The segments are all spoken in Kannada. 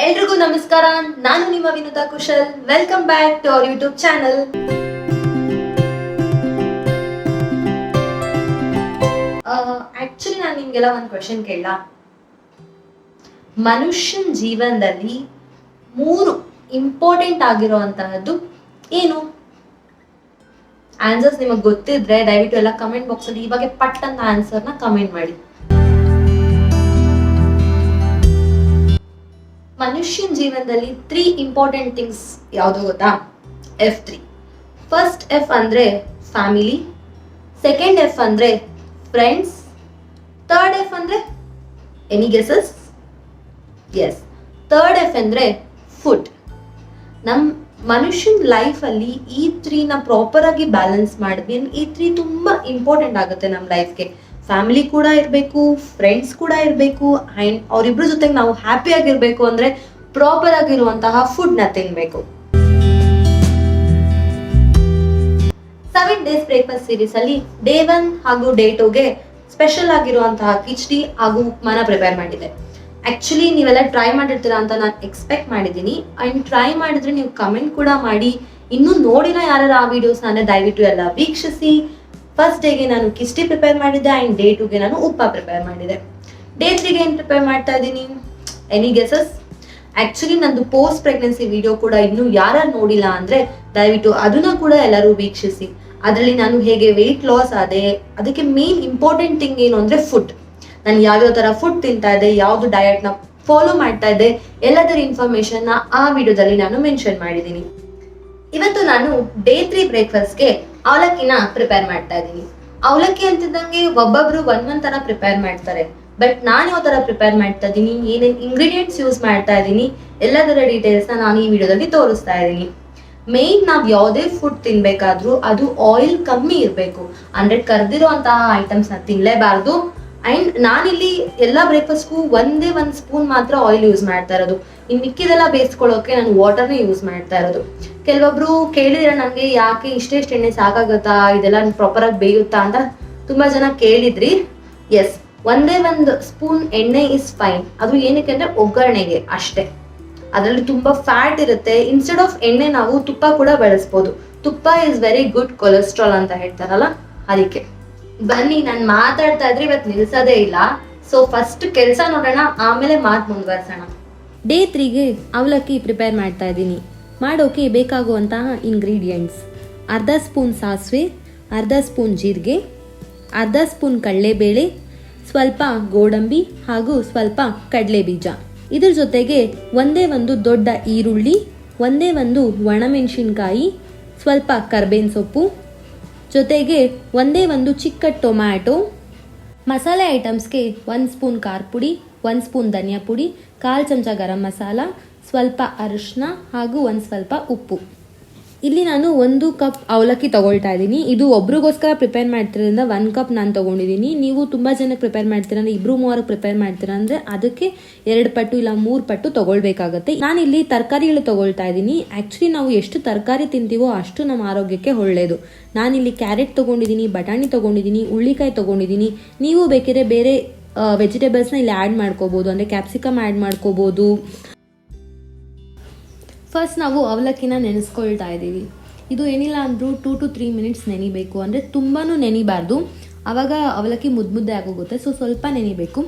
ಎಲ್ರಿಗೂ ನಮಸ್ಕಾರ. ನಾನು ನಿಮ್ಮ Vinutha Kushal. Welcome back to our YouTube channel. Actually ನಾನು ನಿಮ್ಗೆಲ್ಲ ಒಂದು ಕ್ವೆಶನ್ ಕೇಳ. ಮನುಷ್ಯನ ಜೀವನದಲ್ಲಿ 3 ಇಂಪಾರ್ಟೆಂಟ್ ಆಗಿರುವಂತಹದ್ದು ಏನು? ಆನ್ಸರ್ಸ್ ನಿಮಗೆ ಗೊತ್ತಿದ್ರೆ ದಯವಿಟ್ಟು ಎಲ್ಲ ಕಮೆಂಟ್ ಬಾಕ್ಸ್ ಅಲ್ಲಿ ಇವಾಗ ಪಟ್ ಅಂತ ಆನ್ಸರ್ನ ಕಮೆಂಟ್ ಮಾಡಿ. ಮನುಷ್ಯನ ಜೀವನದಲ್ಲಿ 3 ಇಂಪಾರ್ಟೆಂಟ್ ಥಿಂಗ್ಸ್ ಯಾವುದು ಗೊತ್ತಾ? F3. ಫಸ್ಟ್ ಎಫ್ ಅಂದ್ರೆ ಫ್ಯಾಮಿಲಿ, ಸೆಕೆಂಡ್ ಎಫ್ ಅಂದ್ರೆ ಫ್ರೆಂಡ್ಸ್, ಥರ್ಡ್ ಎಫ್ ಅಂದ್ರೆ any guesses? Yes, third F ಅಂದ್ರೆ ಫುಡ್. ನಮ್ಮ ಮನುಷ್ಯನ ಲೈಫಲ್ಲಿ ಈ 3ನ ಪ್ರಾಪರ್ ಆಗಿ ಬ್ಯಾಲೆನ್ಸ್ ಮಾಡಿದ್ವಿ. ಈ 3 ತುಂಬಾ ಇಂಪಾರ್ಟೆಂಟ್ ಆಗುತ್ತೆ ನಮ್ಮ ಲೈಫ್ಗೆ. ಫ್ಯಾಮಿಲಿ ಕೂಡ ಇರಬೇಕು, ಫ್ರೆಂಡ್ಸ್ ಕೂಡ ಇರಬೇಕು, ಅಂಡ್ ಅವರಿಬ್ರ ಜೊತೆಗೆ ನಾವು ಹ್ಯಾಪಿ ಆಗಿರ್ಬೇಕು ಅಂದ್ರೆ ಪ್ರಾಪರ್ ಆಗಿರುವಂತಹ ಫುಡ್ ನ ತಿನ್ಬೇಕು. 7 ಡೇಸ್ ಬ್ರೇಕ್ಫಾಸ್ಟ್ ಸೀರೀಸ್ ಅಲ್ಲಿ ಡೇ 1 ಹಾಗೂ ಡೇ 2ಗೆ ಸ್ಪೆಷಲ್ ಆಗಿರುವಂತಹ ಕಿಚಡಿ ಹಾಗೂ ಉಪ್ಮಾನ ಪ್ರಿಪೇರ್ ಮಾಡಿದೆ. ಆಕ್ಚುಲಿ ನೀವೆಲ್ಲ ಟ್ರೈ ಮಾಡಿರ್ತೀರಾ ಅಂತ ನಾನು ಎಕ್ಸ್ಪೆಕ್ಟ್ ಮಾಡಿದ್ದೀನಿ. ಅಂಡ್ ಟ್ರೈ ಮಾಡಿದ್ರೆ ನೀವು ಕಮೆಂಟ್ ಕೂಡ ಮಾಡಿ. ಇನ್ನೂ ನೋಡಿಲ್ಲ ಯಾರು ಆ ವಿಡಿಯೋಸ್ ನಾನು ದಯವಿಟ್ಟು ಎಲ್ಲ ವೀಕ್ಷಿಸಿ. ಫಸ್ಟ್ ಡೇಗೆ ನಾನು ಕಿಚಡಿ ಪ್ರಿಪೇರ್ ಮಾಡಿದ್ದೆ ಅಂಡ್ ಡೇ 2ಗೆ ನಾನು ಉಪ್ಪ ಪ್ರಿಪೇರ್ ಮಾಡಿದೆ. ಡೇ 3ಗೆ ಏನು ಪ್ರಿಪೇರ್ ಮಾಡ್ತಾ ಇದ್ದೀನಿ? Any guesses? ಆಕ್ಚುಲಿ ನಂದು ಪೋಸ್ಟ್ ಪ್ರೆಗ್ನೆನ್ಸಿ ವಿಡಿಯೋ ಕೂಡ ಇನ್ನೂ ಯಾರು ನೋಡಿಲ್ಲ ಅಂದ್ರೆ ದಯವಿಟ್ಟು ಅದನ್ನ ಕೂಡ ಎಲ್ಲರೂ ವೀಕ್ಷಿಸಿ. ಅದರಲ್ಲಿ ನಾನು ಹೇಗೆ ವೆಯ್ಟ್ ಲಾಸ್ ಆದೆ, ಅದಕ್ಕೆ ಮೇನ್ ಇಂಪಾರ್ಟೆಂಟ್ ಥಿಂಗ್ ಏನು ಅಂದ್ರೆ ಫುಡ್. ನಾನು ಯಾವ್ಯಾವ ತರ ಫುಡ್ ತಿಂತಾ ಇದ್ದೆ, ಯಾವ್ದು ಡಯಟ್ ನ ಫಾಲೋ ಮಾಡ್ತಾ ಇದ್ದೆ, ಎಲ್ಲದರ ಇನ್ಫಾರ್ಮೇಶನ್ ನ ಆ ವಿಡಿಯೋದಲ್ಲಿ ನಾನು ಮೆನ್ಷನ್ ಮಾಡಿದ್ದೀನಿ. ಇವತ್ತು ನಾನು ಡೇ 3 ಬ್ರೇಕ್ಫಾಸ್ಟ್ಗೆ ಅವಲಕ್ಕಿನ ಪ್ರಿಪೇರ್ ಮಾಡ್ತಾ ಇದ್ದೀನಿ. ಅವಲಕ್ಕಿ ಅಂತಿದ್ದಂಗೆ ಒಬ್ಬೊಬ್ರು ಒಂದೊಂದ್ ತರ ಪ್ರಿಪೇರ್ ಮಾಡ್ತಾರೆ. ಬಟ್ ನಾನು ಯಾವ ತರ ಪ್ರಿಪೇರ್ ಮಾಡ್ತಾ ಇದ್ದೀನಿ, ಏನೇನು ಇಂಗ್ರೀಡಿಯೆಂಟ್ಸ್ ಯೂಸ್ ಮಾಡ್ತಾ ಇದ್ದೀನಿ, ಎಲ್ಲದರ ಡೀಟೇಲ್ಸ್ ನಾನು ಈ ವಿಡಿಯೋದಲ್ಲಿ ತೋರಿಸ್ತಾ ಇದ್ದೀನಿ. ಮೇನ್ ನಾವ್ ಯಾವುದೇ ಫುಡ್ ತಿನ್ಬೇಕಾದ್ರೂ ಅದು ಆಯಿಲ್ ಕಮ್ಮಿ ಇರಬೇಕು. ಅಂದ್ರೆ ಕರ್ದಿರುವಂತಹ ಐಟಮ್ಸ್ ನ ತಿನ್ಲೇಬಾರ್ದು. ಅಂಡ್ ನಾನಿಲ್ಲಿ ಎಲ್ಲ ಬ್ರೇಕ್ಫಾಸ್ಟ್ಗೂ ಒಂದೇ 1 ಸ್ಪೂನ್ ಮಾತ್ರ ಆಯಿಲ್ ಯೂಸ್ ಮಾಡ್ತಾ ಇರೋದು. ಇನ್ ಮಿಕ್ಕಿದೆಲ್ಲ ಬೇಯಿಸ್ಕೊಳ್ಳೋಕೆ ನಾನು ವಾಟರ್ನೇ ಯೂಸ್ ಮಾಡ್ತಾ ಇರೋದು. ಕೆಲವೊಬ್ರು ಕೇಳಿದ್ರೆ ನನಗೆ ಯಾಕೆ ಇಷ್ಟೆಷ್ಟು ಎಣ್ಣೆ ಸಾಕಾಗುತ್ತಾ, ಇದೆಲ್ಲ ಪ್ರಾಪರ್ ಆಗಿ ಬೇಯುತ್ತಾ ಅಂತ ತುಂಬಾ ಜನ ಕೇಳಿದ್ರಿ. ಎಸ್, ಒಂದೇ 1 ಸ್ಪೂನ್ ಎಣ್ಣೆ ಇಸ್ ಫೈನ್. ಅದು ಏನಕ್ಕೆ ಅಂದ್ರೆ ಒಗ್ಗರಣೆಗೆ ಅಷ್ಟೇ. ಅದರಲ್ಲಿ ತುಂಬಾ ಫ್ಯಾಟ್ ಇರುತ್ತೆ. ಇನ್ಸ್ಟೆಡ್ ಆಫ್ ಎಣ್ಣೆ ನಾವು ತುಪ್ಪ ಕೂಡ ಬಳಸ್ಬೋದು. ತುಪ್ಪ ಇಸ್ ವೆರಿ ಗುಡ್ ಕೊಲೆಸ್ಟ್ರಾಲ್ ಅಂತ ಹೇಳ್ತಾರಲ್ಲ, ಅದಕ್ಕೆ. ಬನ್ನಿ, ನಾನು ಮಾತಾಡ್ತಾ ಇದ್ರೆ ಇವತ್ತು ನಿಲ್ಸೋದೇ ಇಲ್ಲ. ಸೊ ಫಸ್ಟ್ ಕೆಲಸ ನೋಡೋಣ, ಆಮೇಲೆ ಮಾತು ಮುಂದುವರ್ಸೋಣ. ಡೇ 3ಗೆ ಅವಲಕ್ಕಿ ಪ್ರಿಪೇರ್ ಮಾಡ್ತಾ ಇದ್ದೀನಿ. ಮಾಡೋಕೆ ಬೇಕಾಗುವಂತಹ ಇಂಗ್ರೀಡಿಯೆಂಟ್ಸ್: ಅರ್ಧ ಸ್ಪೂನ್ ಸಾಸಿವೆ, ಅರ್ಧ ಸ್ಪೂನ್ ಜೀರಿಗೆ, ಅರ್ಧ ಸ್ಪೂನ್ ಕಡಲೆಬೇಳೆ, ಸ್ವಲ್ಪ ಗೋಡಂಬಿ ಹಾಗೂ ಸ್ವಲ್ಪ ಕಡಲೆ ಬೀಜ. ಇದ್ರ ಜೊತೆಗೆ ಒಂದೇ 1 ದೊಡ್ಡ ಈರುಳ್ಳಿ, ಒಂದೇ 1 ಒಣಮೆಣಸಿನ್ಕಾಯಿ, ಸ್ವಲ್ಪ ಕರ್ಬೇವಿನ ಸೊಪ್ಪು, ಜೊತೆಗೆ ಒಂದೇ 1 ಚಿಕ್ಕ ಟೊಮ್ಯಾಟೊ. ಮಸಾಲೆ ಐಟಮ್ಸ್ಗೆ 1 ಸ್ಪೂನ್ ಖಾರ ಪುಡಿ, 1 ಸ್ಪೂನ್ ಧನಿಯಾ ಪುಡಿ, 1/4 ಚಮಚ ಗರಂ ಮಸಾಲ, ಸ್ವಲ್ಪ ಅರಿಶಿನ ಹಾಗೂ ಸ್ವಲ್ಪ ಉಪ್ಪು. ಇಲ್ಲಿ ನಾನು 1 ಕಪ್ ಅವಲಕ್ಕಿ ತಗೊಳ್ತಾ ಇದ್ದೀನಿ. ಇದು ಒಬ್ರಿಗೋಸ್ಕರ ಪ್ರಿಪೇರ್ ಮಾಡ್ತಿರೋದ್ರಿಂದ 1 ಕಪ್ ನಾನು ತಗೊಂಡಿದ್ದೀನಿ. ನೀವು ತುಂಬಾ ಜನಕ್ಕೆ ಪ್ರಿಪೇರ್ ಮಾಡ್ತೀರಾ ಅಂದ್ರೆ 2-3 ಪ್ರಿಪೇರ್ ಮಾಡ್ತೀರಾ ಅಂದ್ರೆ ಅದಕ್ಕೆ 2 ಪಟ್ಟು ಇಲ್ಲ 3 ಪಟ್ಟು ತಗೊಳ್ಬೇಕಾಗತ್ತೆ. ನಾನಿಲ್ಲಿ ತರಕಾರಿಗಳು ತಗೊಳ್ತಾ ಇದ್ದೀನಿ. ಆಕ್ಚುಲಿ ನಾವು ಎಷ್ಟು ತರಕಾರಿ ತಿಂತೀವೋ ಅಷ್ಟು ನಮ್ಮ ಆರೋಗ್ಯಕ್ಕೆ ಒಳ್ಳೆಯದು. ನಾನಿಲ್ಲಿ ಕ್ಯಾರೆಟ್ ತಗೊಂಡಿದ್ದೀನಿ, ಬಟಾಣಿ ತಗೊಂಡಿದ್ದೀನಿ, ಉಳ್ಳಿಕಾಯಿ ತಗೊಂಡಿದ್ದೀನಿ. ನೀವು ಬೇಕಿದ್ರೆ ಬೇರೆ ವೆಜಿಟೇಬಲ್ಸ್ನ ಇಲ್ಲಿ ಆ್ಯಡ್ ಮಾಡ್ಕೋಬಹುದು. ಅಂದ್ರೆ ಕ್ಯಾಪ್ಸಿಕಮ್ ಆ್ಯಡ್ ಮಾಡ್ಕೋಬಹುದು. ಫಸ್ಟ್ ನಾವು ಅವಲಕ್ಕಿನ ನೆನೆಸ್ಕೊಳ್ತಾ ಇದ್ದೀವಿ. ಇದು ಏನಿಲ್ಲ ಅಂದರೂ 2 to 3 ಮಿನಿಟ್ಸ್ ನೆನಿಬೇಕು. ಅಂದರೆ ತುಂಬಾ ನೆನಿಬಾರ್ದು, ಆವಾಗ ಅವಲಕ್ಕಿ ಮುದ್ದೆ ಆಗೋಗುತ್ತೆ. ಸೊ ಸ್ವಲ್ಪ ನೆನಿಬೇಕು.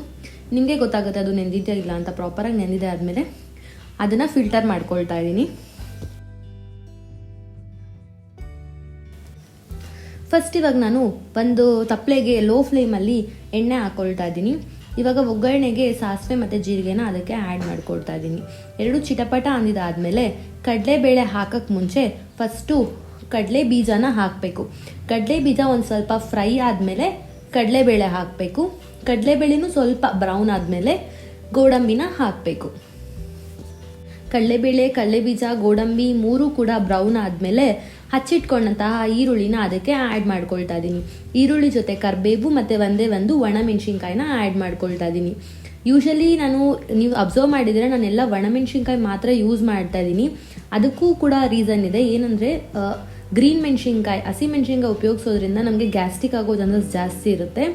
ನಿಮಗೆ ಗೊತ್ತಾಗುತ್ತೆ ಅದು ನೆಂದಿದ್ದೇ ಇಲ್ಲ ಅಂತ. ಪ್ರಾಪರಾಗಿ ನೆಂದಿದೆ ಆದಮೇಲೆ ಅದನ್ನು ಫಿಲ್ಟರ್ ಮಾಡ್ಕೊಳ್ತಾ ಇದ್ದೀನಿ. ಫಸ್ಟ್ ಇವಾಗ ನಾನು ಒಂದು ತಪ್ಪಲೆಗೆ ಲೋ ಫ್ಲೇಮಲ್ಲಿ ಎಣ್ಣೆ ಹಾಕ್ಕೊಳ್ತಾ ಇದ್ದೀನಿ. ಇವಾಗ ಒಗ್ಗರಣೆಗೆ ಸಾಸಿವೆ ಮತ್ತು ಜೀರಿಗೆನ ಅದಕ್ಕೆ ಆ್ಯಡ್ ಮಾಡ್ಕೊಳ್ತಾ ಇದ್ದೀನಿ. 2 ಚಿಟಪಟ ಅಂದಿದ್ದಾದಮೇಲೆ ಕಡಲೆಬೇಳೆ ಹಾಕಕ್ಕೆ ಮುಂಚೆ ಫಸ್ಟು ಕಡಲೆ ಬೀಜನ ಹಾಕಬೇಕು. ಕಡಲೆ ಬೀಜ ಒಂದು ಸ್ವಲ್ಪ ಫ್ರೈ ಆದಮೇಲೆ ಕಡಲೆಬೇಳೆ ಹಾಕಬೇಕು. ಕಡಲೆಬೇಳೆನೂ ಸ್ವಲ್ಪ ಬ್ರೌನ್ ಆದಮೇಲೆ ಗೋಡಂಬಿನ ಹಾಕಬೇಕು. ಕಡಲೆಬೇಳೆ, ಕಡಲೆಬೀಜ, ಗೋಡಂಬಿ 3 ಕೂಡ ಬ್ರೌನ್ ಆದಮೇಲೆ ಹಚ್ಚಿಟ್ಕೊಂಡಂತಹ ಈರುಳ್ಳಿನ ಅದಕ್ಕೆ ಆ್ಯಡ್ ಮಾಡ್ಕೊಳ್ತಾ ಇದ್ದೀನಿ. ಈರುಳ್ಳಿ ಜೊತೆ ಕರಿಬೇವು ಮತ್ತು ಒಂದೇ 1 ಒಣಮೆಣಸಿನ್ಕಾಯಿನ ಆ್ಯಡ್ ಮಾಡ್ಕೊಳ್ತಾ ಇದ್ದೀನಿ. ಯೂಶಲಿ ನೀವು ಅಬ್ಸರ್ವ್ ಮಾಡಿದರೆ ನಾನೆಲ್ಲ ಒಣಮೆಣಸಿನ್ಕಾಯಿ ಮಾತ್ರ ಯೂಸ್ ಮಾಡ್ತಾ ಇದ್ದೀನಿ. ಅದಕ್ಕೂ ಕೂಡ ರೀಸನ್ ಇದೆ. ಏನಂದರೆ ಗ್ರೀನ್ ಮೆಣಸಿನ್ಕಾಯಿ, ಹಸಿಮೆಣಸಿನ್ಕಾಯಿ ಉಪಯೋಗಿಸೋದ್ರಿಂದ ನಮಗೆ ಗ್ಯಾಸ್ಟ್ರಿಕ್ ಆಗೋ ಚಾನ್ಸಸ್ ಜಾಸ್ತಿ ಇರುತ್ತೆ.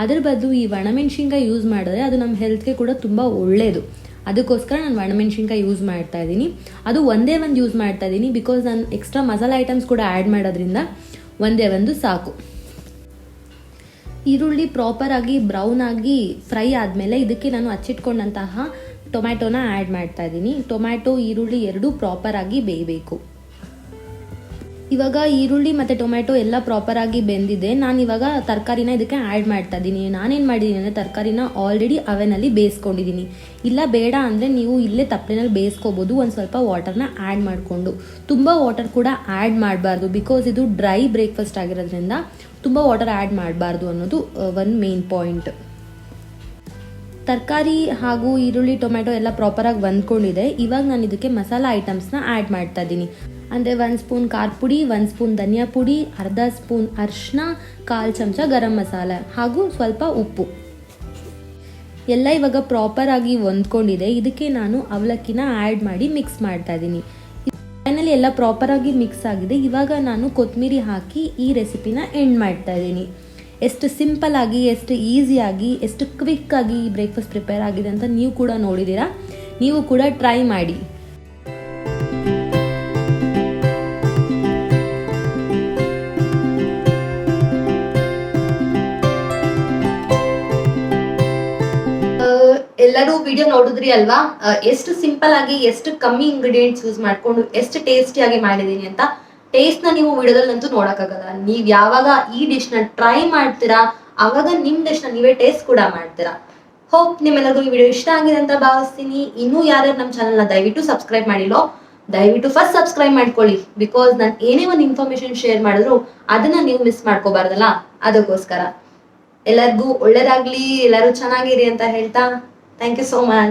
ಅದ್ರ ಬದಲು ಈ ಒಣಮೆಣಸಿನ್ಕಾಯಿ ಯೂಸ್ ಮಾಡಿದ್ರೆ ಅದು ನಮ್ಮ ಹೆಲ್ತ್ಗೆ ಕೂಡ ತುಂಬ ಒಳ್ಳೆಯದು. ಅದಕ್ಕೋಸ್ಕರ ನಾನು ಒಣಮೆಣ್ಸಿನ್ಕಾಯಿ ಯೂಸ್ ಮಾಡ್ತಾ ಇದ್ದೀನಿ. ಅದು ಒಂದೇ ಒಂದು ಯೂಸ್ ಮಾಡ್ತಾ ಇದ್ದೀನಿ ಬಿಕಾಸ್ ನಾನು ಎಕ್ಸ್ಟ್ರಾ ಮಸಾಲೆ ಐಟಮ್ಸ್ ಕೂಡ ಆ್ಯಡ್ ಮಾಡೋದ್ರಿಂದ ಒಂದೇ ಒಂದು ಸಾಕು. ಈರುಳ್ಳಿ ಪ್ರಾಪರಾಗಿ ಬ್ರೌನ್ ಆಗಿ ಫ್ರೈ ಆದಮೇಲೆ ಇದಕ್ಕೆ ನಾನು ಹಚ್ಚಿಟ್ಕೊಂಡಂತಹ ಟೊಮ್ಯಾಟೋನ ಆ್ಯಡ್ ಮಾಡ್ತಾ ಇದ್ದೀನಿ. ಟೊಮ್ಯಾಟೊ ಈರುಳ್ಳಿ ಎರಡೂ ಪ್ರಾಪರಾಗಿ ಬೇಯಬೇಕು. ಇವಾಗ ಈರುಳ್ಳಿ ಮತ್ತು ಟೊಮ್ಯಾಟೊ ಎಲ್ಲ ಪ್ರಾಪರಾಗಿ ಬೆಂದಿದೆ. ನಾನು ಇವಾಗ ತರಕಾರಿನ ಇದಕ್ಕೆ ಆ್ಯಡ್ ಮಾಡ್ತಾ ಇದ್ದೀನಿ. ನಾನೇನು ಮಾಡಿದ್ದೀನಿ ಅಂದರೆ ತರಕಾರಿನ ಆಲ್ರೆಡಿ ಅವನಲ್ಲಿ ಬೇಯಿಸ್ಕೊಂಡಿದ್ದೀನಿ. ಇಲ್ಲ ಬೇಡ ಅಂದರೆ ನೀವು ಇಲ್ಲೇ ತಪ್ಪಲೆನಲ್ಲಿ ಬೇಯಿಸ್ಕೋಬೋದು ಒಂದು ಸ್ವಲ್ಪ ವಾಟರ್ನ ಆ್ಯಡ್ ಮಾಡಿಕೊಂಡು. ತುಂಬ ವಾಟರ್ ಕೂಡ ಆ್ಯಡ್ ಮಾಡಬಾರ್ದು ಬಿಕಾಸ್ ಇದು ಡ್ರೈ ಬ್ರೇಕ್ಫಾಸ್ಟ್ ಆಗಿರೋದ್ರಿಂದ ತುಂಬ ವಾಟರ್ ಆ್ಯಡ್ ಮಾಡಬಾರ್ದು ಅನ್ನೋದು ಒಂದು ಮೇನ್ ಪಾಯಿಂಟ್. ತರಕಾರಿ ಹಾಗೂ ಈರುಳ್ಳಿ ಟೊಮ್ಯಾಟೊ ಎಲ್ಲ ಪ್ರಾಪರಾಗಿ ಹೊಂದ್ಕೊಂಡಿದೆ. ಇವಾಗ ನಾನು ಇದಕ್ಕೆ ಮಸಾಲ ಐಟಮ್ಸ್ನ ಆ್ಯಡ್ ಮಾಡ್ತಾ ಇದ್ದೀನಿ. ಅಂದರೆ 1 ಸ್ಪೂನ್ ಖಾರ ಪುಡಿ, 1 ಸ್ಪೂನ್ ಧನಿಯಾ ಪುಡಿ, ಅರ್ಧ ಸ್ಪೂನ್ ಅರಿಶಿನ, 1/4 ಚಮಚ ಗರಂ ಮಸಾಲ ಹಾಗೂ ಸ್ವಲ್ಪ ಉಪ್ಪು ಎಲ್ಲ ಇವಾಗ ಪ್ರಾಪರಾಗಿ ಹೊಂದ್ಕೊಂಡಿದೆ. ಇದಕ್ಕೆ ನಾನು ಅವಲಕ್ಕಿನ ಆ್ಯಡ್ ಮಾಡಿ ಮಿಕ್ಸ್ ಮಾಡ್ತಾ ಇದ್ದೀನಿ. ಫೈನಲಿ ಎಲ್ಲ ಪ್ರಾಪರಾಗಿ ಮಿಕ್ಸ್ ಆಗಿದೆ. ಇವಾಗ ನಾನು ಕೊತ್ತಂಬರಿ ಹಾಕಿ ಈ ರೆಸಿಪಿನ ಎಂಡ್ ಮಾಡ್ತಾ ಇದ್ದೀನಿ. ಎಷ್ಟು ಸಿಂಪಲ್ ಆಗಿ, ಎಷ್ಟು ಈಸಿಯಾಗಿ, ಎಷ್ಟು ಕ್ವಿಕ್ಕಾಗಿ ಈ ಬ್ರೇಕ್ಫಾಸ್ಟ್ ಪ್ರಿಪೇರ್ ಆಗಿದೆ ಅಂತ ನೀವು ಕೂಡ ನೋಡಿದ್ದೀರಾ. ನೀವು ಕೂಡ ಟ್ರೈ ಮಾಡಿ. ಎಲ್ಲರೂ ವಿಡಿಯೋ ನೋಡಿದ್ರಿ ಅಲ್ವಾ, ಎಷ್ಟು ಸಿಂಪಲ್ ಆಗಿ ಎಷ್ಟು ಕಮ್ಮಿ ಇಂಗ್ರೀಡಿಯೆಂಟ್ಸ್ ಯೂಸ್ ಮಾಡ್ಕೊಂಡು ಎಷ್ಟು ಟೇಸ್ಟಿಯಾಗಿ ಮಾಡಿದೀನಿ ಅಂತ. ಟೇಸ್ಟ್ ನ ನೀವು ವಿಡಿಯೋದಲ್ಲಂತೂ ನೋಡಕ್ಕಾಗಲ್ಲ. ನೀವ್ ಯಾವಾಗ ಈ ಡಿಶ್ ನ ಟ್ರೈ ಮಾಡ್ತೀರಾ ಅವಾಗ ನಿಮ್ ಡಿಶ್ ನ ನೀವೇ ಟೇಸ್ಟ್ ಕೂಡ ಮಾಡ್ತೀರಾ. ಹೋಪ್ ನಿಮ್ಮೆಲ್ಲರಿಗೂ ಈ ವಿಡಿಯೋ ಇಷ್ಟ ಆಗಿದೆ ಅಂತ ಭಾವಿಸ್ತೀನಿ. ಇನ್ನೂ ಯಾರ್ಯಾರು ನಮ್ಮ ಚಾನಲ್ ನ ದಯವಿಟ್ಟು ಸಬ್ಸ್ಕ್ರೈಬ್ ಮಾಡಿಲ್ಲೋ ದಯವಿಟ್ಟು ಫಸ್ಟ್ ಸಬ್ಸ್ಕ್ರೈಬ್ ಮಾಡ್ಕೊಳ್ಳಿ. ಬಿಕಾಸ್ ನಾನು ಏನೇ ಒಂದು ಇನ್ಫಾರ್ಮೇಶನ್ ಶೇರ್ ಮಾಡಿದ್ರು ಅದನ್ನ ನೀವು ಮಿಸ್ ಮಾಡ್ಕೋಬಾರ್ದಲ್ಲ, ಅದಕ್ಕೋಸ್ಕರ. ಎಲ್ಲರಿಗೂ ಒಳ್ಳೇದಾಗ್ಲಿ, ಎಲ್ಲರೂ ಚೆನ್ನಾಗಿರಿ ಅಂತ ಹೇಳ್ತಾ ಥ್ಯಾಂಕ್ ಯು ಸೋ ಮಚ್.